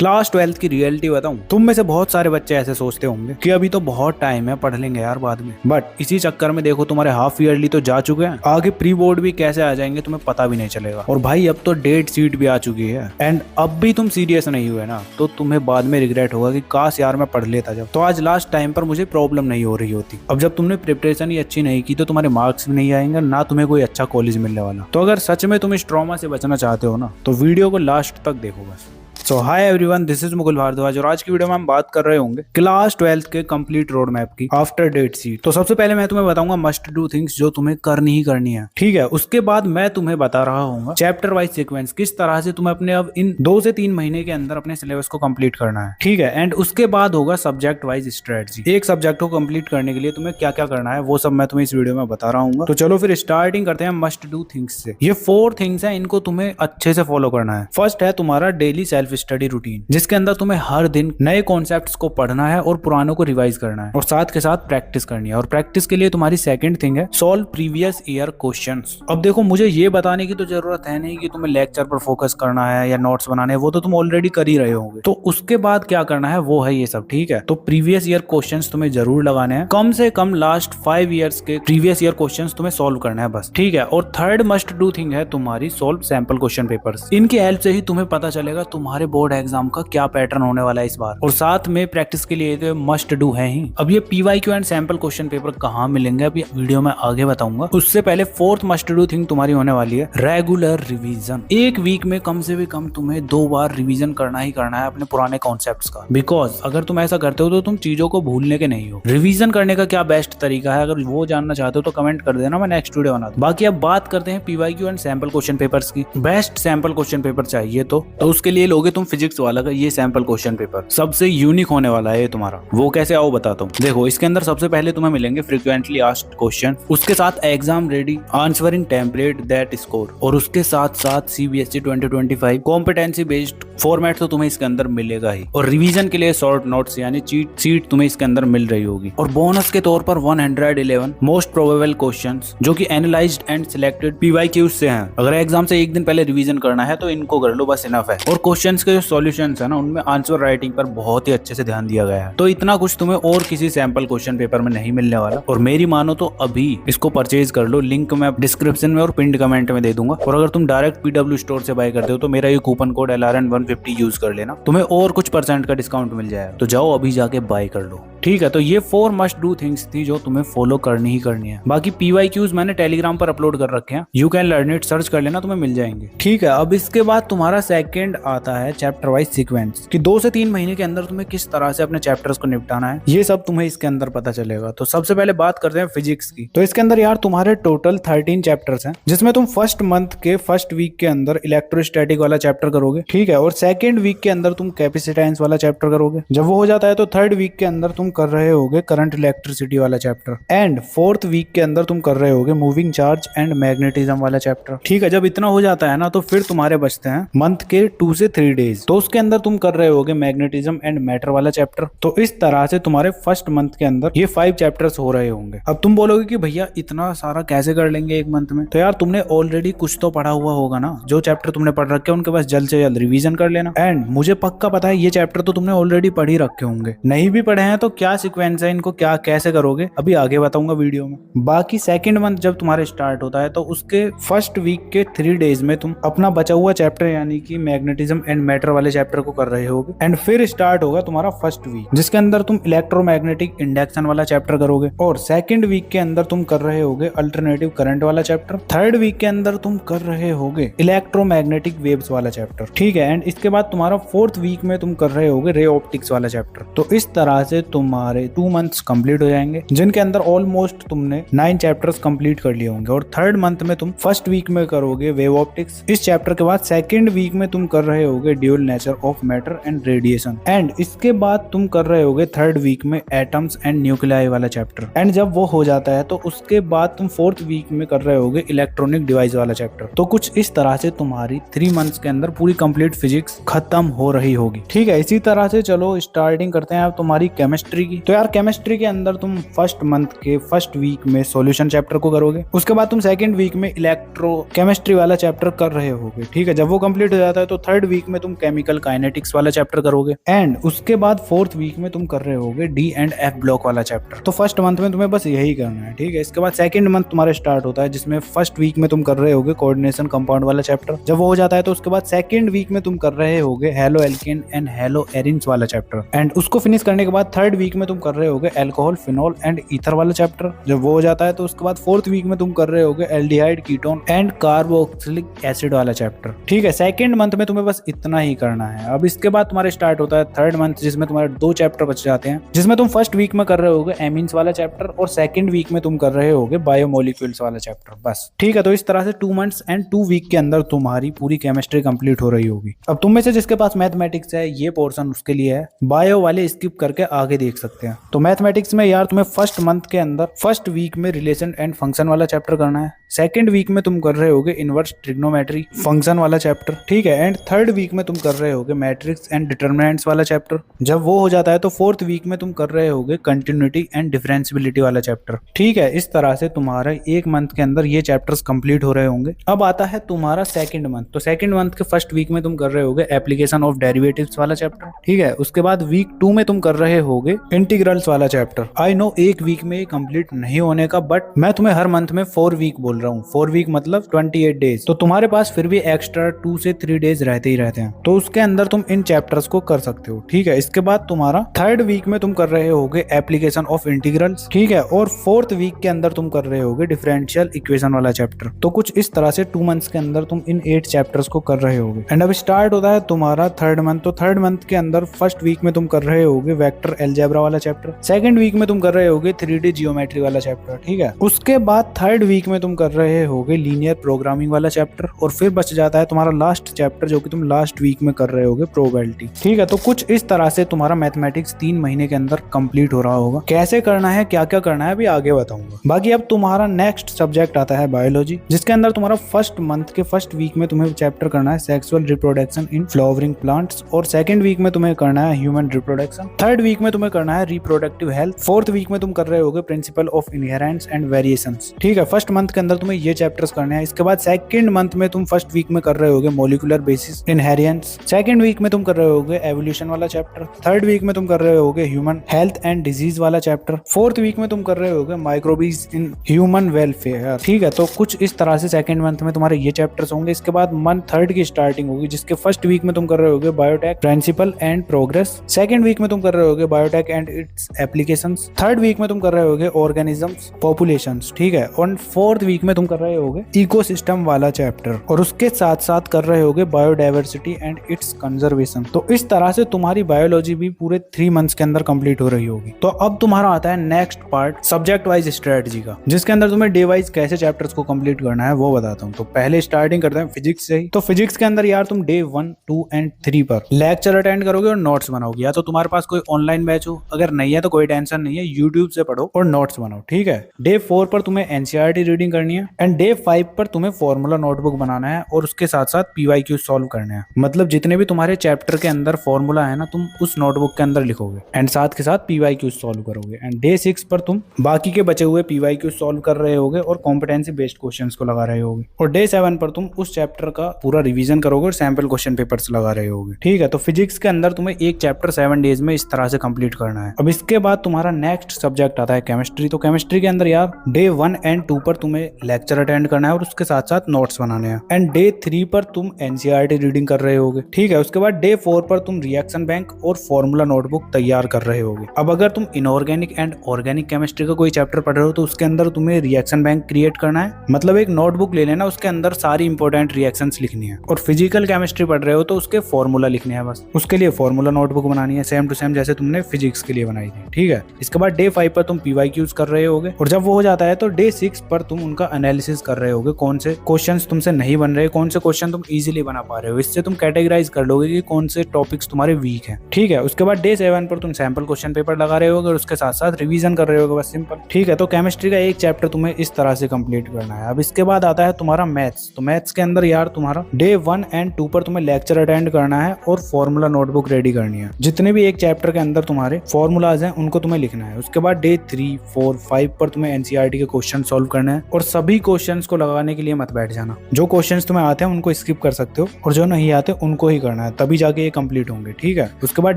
Class 12th की reality बताऊं, तुम में से बहुत सारे बच्चे ऐसे सोचते होंगे कि अभी तो बहुत टाइम है, पढ़ लेंगे यार बाद में। बट इसी चक्कर में देखो तुम्हारे हाफ ईयरली तो जा चुके हैं, आगे प्री बोर्ड भी कैसे आ जाएंगे तुम्हें पता भी नहीं चलेगा। और भाई अब तो डेट शीट भी आ चुकी है एंड अब भी तुम सीरियस नहीं हुए ना तो तुम्हें बाद में रिग्रेट होगा कि काश यार मैं पढ़ लेता जब, तो आज लास्ट टाइम पर मुझे प्रॉब्लम नहीं हो रही होती। अब जब तुमने प्रिपरेशन ही अच्छी नहीं की तो तुम्हारे मार्क्स भी नहीं आएंगे, ना तुम्हें कोई अच्छा कॉलेज मिलने वाला। तो अगर सच में तुम इस ट्रॉमा से बचना चाहते हो ना तो वीडियो को लास्ट तक देखो बस। So hi everyone, this is Mukul Bhardwaj और आज की वीडियो में हम बात कर रहे होंगे क्लास 12th के कंप्लीट रोड मैप की आफ्टर डेट शीट। तो सबसे पहले मैं तुम्हें बताऊंगा मस्ट डू थिंग्स जो तुम्हें करनी ही करनी है, ठीक है। उसके बाद मैं तुम्हें बता रहा हूँ चैप्टर वाइज सीक्वेंस, किस तरह से तुम्हें अपने अब इन 2 से 3 महीने के अंदर अपने सिलेबस को कंप्लीट करना है, ठीक है। एंड उसके बाद होगा सब्जेक्ट वाइज स्ट्रेटजी, एक सब्जेक्ट को कंप्लीट करने के लिए तुम्हें क्या क्या करना है वो सब मैं तुम्हें इस वीडियो में बता रहा हूँ। तो चलो फिर स्टार्टिंग करते हैं मस्ट डू थिंग्स से। ये 4 थिंग्स है, इनको तुम्हें अच्छे से फॉलो करना है। फर्स्ट है तुम्हारा डेली सेल्फ स्टडी रूटीन, जिसके अंदर तुम्हें हर दिन नए कॉन्सेप्ट्स को पढ़ना है और पुरानों को रिवाइज करना है और साथ के साथ प्रैक्टिस करनी है। और प्रैक्टिस के लिए तुम्हारी सेकंड थिंग है सॉल्व प्रीवियस ईयर क्वेश्चंस। अब देखो मुझे ये बताने की तो जरूरत है नहीं कि तुम्हें लेक्चर पर फोकस करना है या नोट्स बनाने हैं, वो तो तुम ऑलरेडी कर ही रहे होंगे। तो उसके बाद क्या करना है वो है ये सब, ठीक है। तो प्रीवियस ईयर क्वेश्चंस तुम्हें जरूर लगाने हैं, कम से कम लास्ट 5 ईयर्स के प्रीवियस ईयर क्वेश्चंस तुम्हें सॉल्व करना है बस, ठीक है। और थर्ड मस्ट डू थिंग है तुम्हारी सॉल्व सैंपल क्वेश्चन पेपर्स। इनकी हेल्प से ही तुम्हें पता चलेगा तुम्हारे बोर्ड एग्जाम का क्या पैटर्न होने वाला है इस बार। और साथ में प्रैक्टिस के लिए तो मस्ट डू है ही। अब ये PYQ and sample question paper कहाँ मिलेंगे अभी वीडियो में आगे बताऊंगा। उससे पहले फोर्थ मस्ट डू थिंग तुम्हारी होने वाली है रेगुलर रिवीजन। एक वीक में कम से भी कम तुम्हें 2 बार रिवीजन करना ही करना है अपने पुराने कॉन्सेप्ट्स का, बिकॉज अगर तुम ऐसा करते हो तो तुम चीजों को भूलने के नहीं हो। रिवीजन करने का क्या बेस्ट तरीका है, अगर वो जानना चाहते हो तो कमेंट कर देना, मैं नेक्स्ट वीडियो बना दूं। बाकी अब बात करते हैं PYQ and sample question papers की। बेस्ट सैंपल क्वेश्चन पेपर चाहिए तो उसके लिए लोगे तुम फिजिक्स वाला का ये सैंपल क्वेश्चन पेपर, सबसे यूनिक होने वाला है ये तुम्हारा। वो कैसे आओ बताता हूँ। देखो इसके अंदर सबसे पहले तुम्हें मिलेंगे फ्रीक्वेंटली आस्क्ड क्वेश्चन, उसके साथ exam ready answering template that score, और उसके साथ साथ सीबीएसई 2025 कॉम्पिटेंसी बेस्ड फॉर्मेट तो तुम्हें इसके अंदर मिलेगा ही। और रिवीजन के लिए शॉर्ट नोट्स यानी चीट सीट तुम्हें इसके अंदर मिल रही होगी। और बोनस के तौर पर 111 मोस्ट प्रोबेबल क्वेश्चंस जो कि एनालाइज्ड एंड सिलेक्टेड पीवाईक्यूज से हैं। अगर एग्जाम से एक दिन पहले रिवीजन करना है तो इनको कर लो, बस इनफ है। और क्वेश्चंस के जो सॉल्यूशंस है ना उनमें आंसर राइटिंग पर बहुत ही अच्छे से ध्यान दिया गया है। तो इतना कुछ तुम्हें और किसी सैंपल क्वेश्चन पेपर में नहीं मिलने वाला। और मेरी मानो तो अभी इसको परचेज कर लो, लिंक मैं डिस्क्रिप्शन में और पिंड कमेंट में दे दूंगा। और अगर तुम डायरेक्ट पीडब्ल्यू स्टोर से बाय करते हो तो मेरा ये कूपन कोड LRN150 यूज कर लेना, तुम्हें और कुछ % का डिस्काउंट मिल जाएगा। तो जाओ अभी जाके बाय कर लो, ठीक है। तो ये 4 मस्ट डू थिंग्स थी जो तुम्हें फॉलो करनी ही करनी है। बाकी पीवाईक्यूज मैंने टेलीग्राम पर अपलोड कर रखे हैं, you can learn it, search कर लेना तुम्हें मिल जाएंगे, ठीक है। अब इसके बाद तुम्हारा सेकंड आता है चैप्टर वाइज सीक्वेंस कि 2 से 3 महीने के अंदर तुम्हें किस तरह से अपने चैप्टर्स को निपटाना है, ये सब तुम्हें इसके अंदर पता चलेगा। तो सबसे पहले बात करते हैं फिजिक्स की। तो इसके अंदर यार तुम्हारे टोटल 13 चैप्टर्स हैं, जिसमें तुम फर्स्ट मंथ के फर्स्ट वीक के अंदर इलेक्ट्रोस्टैटिक वाला चैप्टर करोगे, ठीक है। और सेकंड वीक के अंदर तुम कैपेसिटेंस वाला चैप्टर करोगे। जब वो हो जाता है तो थर्ड वीक के अंदर तुम कर रहे होगे करंट इलेक्ट्रिसिटी वाला चैप्टर। एंड फोर्थ वीक के अंदर तुम कर रहे होगे मूविंग चार्ज एंड मैग्नेटिज्म वाला चैप्टर, ठीक है। जब इतना हो जाता है ना तो फिर तुम्हारे बचते हैं मंथ के 2 से 3 डेज, तो उसके अंदर तुम कर रहे होगे मैग्नेटिज्म एंड मैटर वाला चैप्टर। तो इस तरह से तुम्हारे फर्स्ट मंथ के अंदर ये 5 चैप्टर्स हो रहे होंगे। अब तुम बोलोगे कि भैया इतना सारा कैसे कर लेंगे एक मंथ में, तो यार तुमने ऑलरेडी कुछ तो पढ़ा हुआ होगा ना, जो चैप्टर तुमने पढ़ रखे हैं उनके पास जल्द से जल्द रिवीजन कर लेना। एंड मुझे पक्का पता है ये चैप्टर तो तुमने ऑलरेडी पढ़ ही रखे होंगे, नहीं भी पढ़े हैं तो क्या सीक्वेंस है, इनको क्या कैसे करोगे अभी आगे बताऊंगा वीडियो में। बाकी सेकंड मंथ जब तुम्हारे स्टार्ट होता है तो उसके फर्स्ट वीक के 3 डेज में तुम अपना बचा हुआ चैप्टर यानी कि मैग्नेटिज्म एंड मैटर वाले चैप्टर को कर रहे होगे। एंड फिर स्टार्ट होगा तुम्हारा फर्स्ट वीक, जिसके अंदर तुम इलेक्ट्रोमैग्नेटिक इंडक्शन वाला चैप्टर करोगे। और सेकंड वीक के अंदर तुम कर रहे होगे अल्टरनेटिव करंट वाला चैप्टर। थर्ड वीक के अंदर तुम कर रहे होगे इलेक्ट्रोमैग्नेटिक वेव्स वाला चैप्टर, ठीक है। एंड इसके बाद तुम्हारा फोर्थ वीक में तुम कर रहे होगे रे ऑप्टिक्स वाला चैप्टर। तो इस तरह से तुम्हारे 2 मंथ्स कंप्लीट हो जाएंगे, जिनके अंदर ऑलमोस्ट तुमने 9 चैप्टर्स कंप्लीट कर लिए होंगे। और थर्ड मंथ में तुम फर्स्ट वीक में करोगे वेव ऑप्टिक्स। इस चैप्टर के बाद सेकंड वीक में तुम कर रहे होगे dual nature of matter and radiation. And इसके बाद तुम कर रहे होगे थर्ड वीक में एटम्स एंड न्यूक्लियाई वाला चैप्टर। एंड जब वो हो जाता है तो उसके बाद तुम फोर्थ वीक में कर रहे होगे इलेक्ट्रॉनिक डिवाइस वाला चैप्टर। तो कुछ इस तरह से तुम्हारी 3 मंथ्स के अंदर पूरी कंप्लीट फिजिक्स खत्म हो रही होगी, ठीक है। इसी तरह से चलो स्टार्टिंग करते हैं अब तुम्हारी केमिस्ट्री की। तो यार केमिस्ट्री के अंदर तुम फर्स्ट मंथ के फर्स्ट वीक में सॉल्यूशन चैप्टर को करोगे। उसके बाद तुम सेकंड वीक में इलेक्ट्रो केमिस्ट्री वाला चैप्टर कर रहे होगे, ठीक है। जब वो कंप्लीट हो जाता है तो थर्ड वीक में तुम तुम केमिकल काइनेटिक्स वाला चैप्टर करोगे एंड उसके बाद 4th वीक में तुम कर रहे होगे डी एंड एफ ब्लॉक वाला चैप्टर। तो फर्स्ट मंथ में तुम्हें बस यही करना है, ठीक है। इसके बाद सेकंड मंथ तुम्हारे स्टार्ट होता है जिसमें फर्स्ट वीक में तुम कर रहे होगे कोऑर्डिनेशन कंपाउंड वाला चैप्टर। जब वो हो जाता है तो उसके बाद सेकंड वीक में तुम कर रहे होगे halo alkane and hello arenes वाला चैप्टर एंड उसको फिनिश करने के बाद थर्ड वीक में तुम कर रहे होगे एल्कोहल फिनॉल एंड ईथर वाला चैप्टर। जब वो हो जाता है तो उसके बाद 4th वीक में तुम कर रहे होगे aldehyde ketone and carboxylic acid वाला चैप्टर, ठीक है। सेकंड मंथ में तुम्हें बस इतना ही करना है। अब इसके बाद तुम्हारे स्टार्ट होता है थर्ड मंथ जिसमें तुम्हारे 2 चैप्टर बच जाते हैं, जिसमें तुम फर्स्ट वीक में कर रहे होगे एमीन्स वाला चैप्टर और सेकंड वीक में तुम कर रहे होगे बायोमोलिक्यूल्स वाला चैप्टर, बस, ठीक है। तो इस तरह से 2 मंथ्स एंड 2 वीक के अंदर तुम्हारी पूरी केमिस्ट्री कंप्लीट हो रही होगी। अब तुम में से जिसके पास मैथमेटिक्स है ये पोर्शन उसके लिए है, बायो वाले स्किप करके आगे देख सकते हैं। तो मैथमेटिक्स में यार तुम्हें फर्स्ट मंथ के अंदर फर्स्ट वीक में रिलेशन एंड फंक्शन वाला चैप्टर करना है, सेकंड वीक में तुम कर रहे होगे इनवर्स ट्रिग्नोमेट्री फंक्शन वाला चैप्टर, ठीक है। एंड थर्ड वीक में तुम कर रहे होगे मैट्रिक्स एंड डिटरमिनेंट्स वाला चैप्टर। जब वो हो जाता है तो 4th वीक में तुम कर रहे होगे कंटिन्यूटी एंड डिफरेंशियबिलिटी वाला चैप्टर, ठीक है। इस तरह से तुम्हारा एक मंथ के अंदर ये चैप्टर्स कंप्लीट हो रहे होंगे। अब आता है तुम्हारा सेकंड मंथ। तो सेकंड मंथ के फर्स्ट वीक में तुम कर रहे होगे एप्लीकेशन ऑफ डेरिवेटिव्स वाला चैप्टर, ठीक है। उसके बाद वीक 2 में तुम कर रहे होगे इंटीग्रल्स वाला चैप्टर। आई नो एक वीक में कंप्लीट नहीं होने का, बट मैं तुम्हें हर मंथ में 4 वीक बोल रहा हूँ। 4 वीक मतलब 28 डेज, तो तुम्हारे पास फिर भी एक्स्ट्रा 2 से 3 डेज रहते ही रहते हैं, तो उसके अंदर तुम इन चैप्टर्स को कर सकते हो, ठीक है। इसके बाद तुम्हारा थर्ड वीक में तुम कर रहे होगे एप्लीकेशन ऑफ इंटीग्रल्स, ठीक है। और 4th वीक के अंदर तुम कर रहे होगे डिफरेंशियल इक्वेशन वाला चैप्टर। तो कुछ इस तरह से 2 मंथ्स के अंदर तुम इन 8 चैप्टर्स को कर रहे होगे। एंड अब स्टार्ट होता है तुम्हारा थर्ड मंथ। तो थर्ड मंथ के अंदर फर्स्ट वीक में तुम कर रहे होगे वेक्टर अलजेब्रा वाला चैप्टर, सेकंड वीक में तुम कर रहे होगे 3D जियोमेट्री वाला चैप्टर, ठीक है। उसके बाद थर्ड वीक में तुम कर रहे होगे लीनियर प्रोग्रामिंग वाला चैप्टर और फिर बच जाता है तुम्हारा लास्ट चैप्टर जो कि तुम लास्ट वीक में कर रहे होगे प्रोबेबिलिटी, ठीक है। तो कुछ इस तरह से तुम्हारा मैथमेटिक्स 3 महीने के अंदर कंप्लीट हो रहा होगा। कैसे करना है, क्या क्या करना है, अभी आगे बताऊंगा। बाकी अब तुम्हारा नेक्स्ट सब्जेक्ट आता है बायोलॉजी, जिसके अंदर तुम्हारा फर्स्ट मंथ के फर्स्ट वीक में तुम्हें चैप्टर करना है sexual reproduction in flowering plants और सेकंड वीक में तुम्हें करना है ह्यूमन रिप्रोडक्शन, थर्ड वीक में तुम्हें करना है रिप्रोडक्टिव हेल्थ, 4th वीक में तुम कर रहे होगे प्रिंसिपल ऑफ इनहेरेंस एंड वेरिएशंस, ठीक है। फर्स्ट मंथ के अंदर तुम्हें ये चैप्टर्स करने हैं। इसके बाद सेकंड मंथ में तुम फर्स्ट वीक में कर रहे होगे मॉलिक्यूलर बेसिस इनहेरियंस, सेकंड वीक में तुम कर रहे होगे एवोल्यूशन वाला चैप्टर, थर्ड वीक में तुम कर रहे होगे ह्यूमन हेल्थ एंड डिजीज वाला चैप्टर, 4th वीक में तुम कर रहे होगे माइक्रोबीज इन ह्यूमन वेलफेयर, ठीक है। तो कुछ इस तरह से सेकंड मंथ में तुम्हारे ये चैप्टर्स होंगे। इसके बाद मंथ थर्ड की स्टार्टिंग होगी, जिसके फर्स्ट वीक में तुम कर रहे होगे biotech principle and progress, second week में तुम कर रहे होगे biotech and its applications, third week में तुम कर रहे होगे ऑर्गेनिजम्स पॉपुलेशंस, ठीक है। और 4th वीक में तुम कर रहे होगे इकोसिस्टम वाला चैप्टर और उसके साथ साथ कर रहे होगे बायोडाइवर्सिटी एंड इट्स कंजर्वेशन। तो इस तरह से तुम्हारी बायोलॉजी भी पूरे 3 मंथ्स के अंदर कंप्लीट हो रही होगी। तो अब तुम्हारा आता है next part subject wise strategy का, जिसके अंदर तुम्हें डे वाइज कैसे चैप्टर्स को कंप्लीट करना है वो बताता हूँ। तो पहले स्टार्टिंग करते हैं फिजिक्स से ही। तो फिजिक्स के अंदर यार तुम डे 1, 2 एंड 3 पर लेक्चर अटेंड करोगे और नोट्स बनाओगे। या तो तुम्हारे पास कोई ऑनलाइन बैच हो, अगर नहीं है तो कोई टेंशन नहीं है, यूट्यूब से पढ़ो और नोट्स बनाओ, ठीक है। डे 4 पर तुम्हें एनसीईआरटी रीडिंग करनी है एंड डे 5 पर तुम्हें फॉर्मूला नोटबुक बनाना है और उसके साथ साथ पीवाईक्यू सॉल्व करने हैं। मतलब जितने भी तुम्हारे चैप्टर के अंदर फॉर्मूला है ना, तुम उस नोटबुक के अंदर लिखोगे एंड साथ के साथ पीवाईक्यू सॉल्व करोगे। एंड डे 6 पर तुम बाकी के बचे हुए पीवाईक्यू सॉल्व कर रहे होगे और कॉम्पिटेंसी बेस्ड क्वेश्चंस को लगा रहे होगे। और डे 7 पर तुम उस चैप्टर का पूरा रिवीजन करोगे और सैंपल क्वेश्चन पेपर्स लगा रहे होगे, ठीक है। तो फिजिक्स के अंदर तुम्हें एक चैप्टर 7 डेज में इस तरह से कंप्लीट करना है। अब इसके बाद तुम्हारा नेक्स्ट सब्जेक्ट आता है केमिस्ट्री। तो केमिस्ट्री के अंदर यार डे 1 एंड 2 पर तुम्हें लेक्चर अटेंड करना है और उसके साथ साथ नोट्स बनाने हैं। एंड डे 3 पर तुम एनसीईआरटी रीडिंग कर रहे होगे, ठीक है। उसके बाद डे 4 पर तुम रिएक्शन बैंक और फॉर्मूला नोटबुक तैयार कर रहे होगे। अब अगर तुम इनऑर्गेनिक एंड ऑर्गेनिक केमिस्ट्री का कोई चैप्टर पढ़ रहे हो तो उसके अंदर तुम्हें रिएक्शन बैंक क्रिएट करना है। मतलब एक नोटबुक ले लेना, उसके अंदर सारी इंपॉर्टेंट रिएक्शंस लिखनी है। और फिजिकल केमिस्ट्री पढ़ रहे हो तो उसके फॉर्मूला लिखने हैं बस। उसके लिए फॉर्मूला नोटबुक बनानी है सेम टू सेम जैसे तुमने फिजिक्स के लिए बनाई थी, ठीक है। इसके बाद डे 5 पर तुम पीवाईक्यूज कर रहे होगे और जब वो हो जाता है तो डे 6 पर तुम उनका एनालिसिस कर रहे होगे। कौन से क्वेश्चंस तुमसे नहीं बन रहे, कौन से क्वेश्चन तुम इजीली बना पा रहे हो। इससे तुम कैटेगराइज कर लोगे कि कौन से टॉपिक्स तुम्हारे वीक हैं, ठीक है। उसके बाद डे 7 पर तुम सैंपल क्वेश्चन पेपर लगा रहे होगे और उसके साथ साथ रिवीजन कर रहे होगे, बस सिंपल, ठीक है। तो केमिस्ट्री का एक चैप्टर तुम्हें इस तरह से कंप्लीट करना है। अब इसके बाद आता है तुम्हारा मैथ्स। तो मैथ्स के अंदर यार तुम्हारा डे 1 एंड 2 पर तुम्हें लेक्चर अटेंड करना है और फॉर्मूला नोटबुक रेडी करनी है। जितने भी एक चैप्टर के अंदर तुम्हारे फॉर्मूलाज हैं उनको तुम्हें लिखना है। उसके बाद डे 3, 4, 5 पर तुम्हें एनसीईआरटी के क्वेश्चन सॉल्व करना है और सभी क्वेश्चंस को लगाने के लिए मत बैठ जाना। जो क्वेश्चंस तुम्हें आते हैं उनको स्किप कर सकते हो और जो नहीं आते थे उनको ही करना है, तभी जाके ये कंप्लीट होंगे, ठीक है। उसके बाद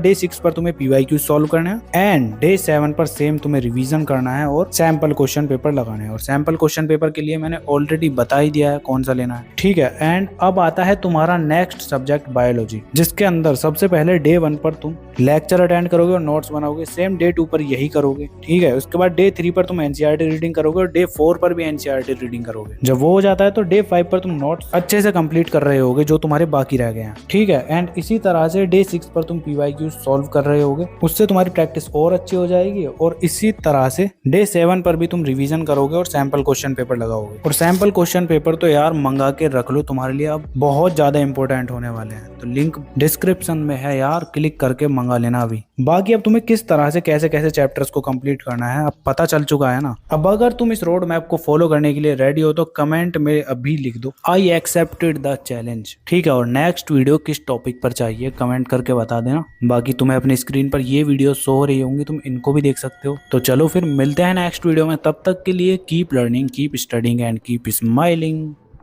डे 6 पर तुम्हें PYQ सॉल्व करना है एंड डे 7 पर सेम तुम्हें रिवीजन करना है और सैंपल क्वेश्चन पेपर लगाने हैं। और सैंपल क्वेश्चन पेपर के लिए मैंने ऑलरेडी बता ही दिया है कौन सा लेना है, ठीक है। एंड अब आता है तुम्हारा नेक्स्ट सब्जेक्ट बायोलॉजी, जिसके अंदर सबसे पहले डे 1 पर तुम लेक्चर अटेंड करोगे और नोट्स बनाओगे, सेम डे 2 पर यही करोगे, ठीक है। उसके बाद डे 3 पर तुम NCERT रीडिंग करोगे और डे 4 पर भी NCERT रीडिंग करोगे। जब वो हो जाता है तो डे 5 पर तुम नोट्स अच्छे से कंप्लीट कर रहे होगे जो तुम्हारे बाकी रह गए हैं, ठीक है। एंड इसी तरह से डे 6 पर तुम PYQ सॉल्व कर रहे होगे, उससे तुम्हारी प्रैक्टिस और अच्छी हो जाएगी। और इसी तरह से डे 7 पर भी तुम रिवीजन करोगे और सैंपल क्वेश्चन पेपर लगाओगे। और सैंपल क्वेश्चन पेपर तो यार मंगा के रख लो, तुम्हारे लिए अब बहुत ज्यादा इंपॉर्टेंट होने वाले हैं। तो लिंक डिस्क्रिप्शन में है यार, क्लिक करके मंगा लेना अभी। बाकी अब तुम्हें किस तरह से कैसे कैसे चैप्टर्स को कंप्लीट करना है अब पता चल चुका है ना। अब अगर तुम इस रोड मैप को फॉलो करने के लिए रेडी हो तो कमेंट में अभी लिख दो आई एक्सेप्टेड द चैलेंज, ठीक है। और नेक्स्ट वीडियो किस टॉपिक पर चाहिए कमेंट करके बता देना। बाकी तुम्हें अपनी स्क्रीन पर ये वीडियो शो हो रही होंगी, तुम इनको भी देख सकते हो। तो चलो फिर मिलते हैं नेक्स्ट वीडियो में, तब तक के लिए keep learning, keep studying and keep smiling.